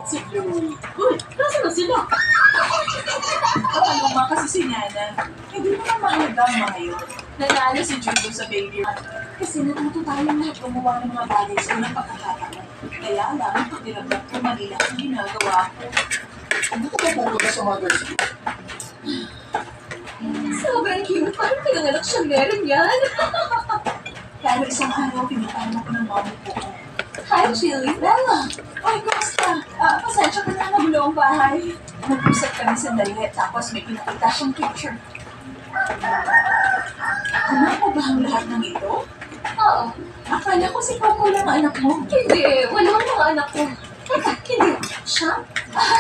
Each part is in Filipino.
Si Chloe. Uy, nasa na sila? Ano nga kasi si Nana? Hindi naman mahalaga ang mga yun. Nanalo si Judo sa baby run. Kasi natuto tayong lahat gumawa ng mga bagay sa unang pagkakataon. Kaya alam ko dinagdag ko Manila ang ginagawa ko. Ano ka ba pupunta sa Mother's Day? Sobrang cute. Parang pinanganak siyang meron yan. Pero isang araw, pinapano ko ng mami ko. Hi, Chili. Bella! Ay, kumusta? Pasensya ka na nagulo ang bahay. Nag-usap kami sandali, tapos may pinakita siyang picture. Ano mo ba ang lahat ng ito? Oo. Akala ko si Coco lang ang anak mo. Hindi, walang mga anak ko. Teka, hindi. Siya?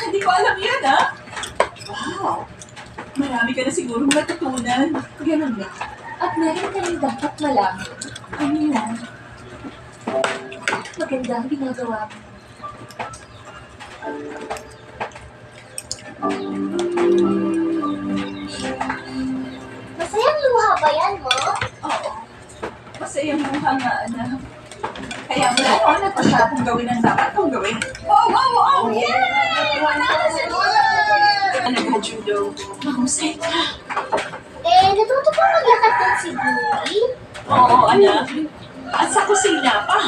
Hindi ko alam yun, ha? Wow! Marami ka na siguro natutunan. Ganun nga. At meron ka rin dapat malaman. Ano yan? Maganda ang ginagawa mo. Masayang luha ba yan, mo? Oo. Masayang mukha nga, anak. Kaya mula noon, nagpasya kong gawin ang dapat kong gawin. Wow, wow, wow! Yay! Manalo si Lola! Nag-judo. Mahusay ka. Natuto pa maglakad din si Bluey? Oo, anak. At sa kusina pa.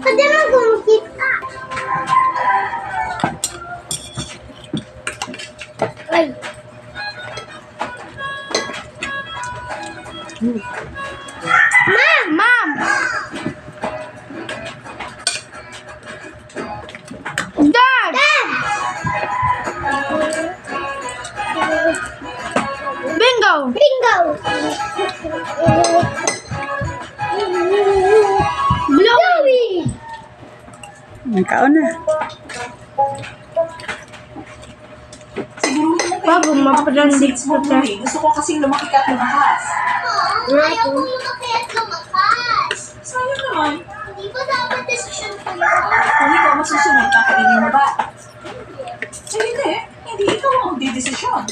Pwede mo gumikit ka. Ay. Ma'am! Dad! Bingo! Bingo! Bluey! Nagkaon na. Siguro Bago, mapalandik mo ko siya. Gusto ko kasing lumaki ka at lumakas. Ayaw kong lumaki at lumakas. Sayang naman. Hindi ba dapat desisyon ko yun? Kung ikaw masusunod, kakainin mo ba? Hindi. Hindi ikaw ang magdidesisyon.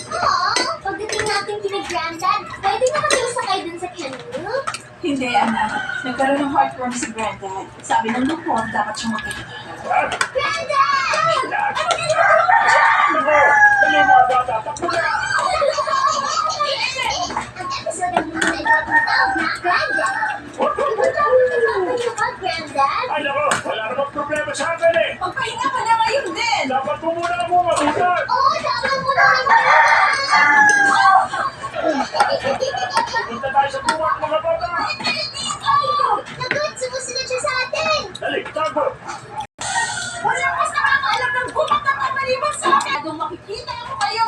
Pagdating natin kina Granddad, pwede na kami sakay dun sa canoe? Hindi, anak. Nagkaroon ng heartworm si Granddad. Sabi ng doktor, dapat siyang magkakita. Granddad! Ano ginagawa mo dyan? Dali mga bata, takbo na! Ang episode ng Blue ay matawag na Granddad. Matawag ka, Granddad? Ay nako, wala namang problema sa akin eh! Magpahinga ka na ngayon din. Dapat mo muna ako mabutan! Oo, tama mo na naman. Punta tayo sa buwan mga bata! Nagod, sumusunod siya sa atin. Dali, tago! Wala mas nakakaalam ng gumak na kamaliban sa akin. Kung makikita mo kayo.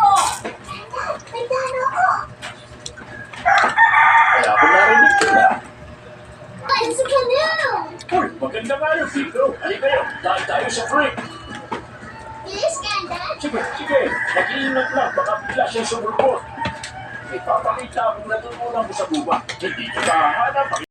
May dano ako. Kaya ako narinig ko na. Ay, sa canoe. Uy, maganda nga yung video. Halika kayo, dahil tayo sa break. Yes, Granddad. Sige, mag-iingat lang, baka bigla siya sumulpot. Ipapakita akong natutunan ko sa guba. Hindi ko mahanap.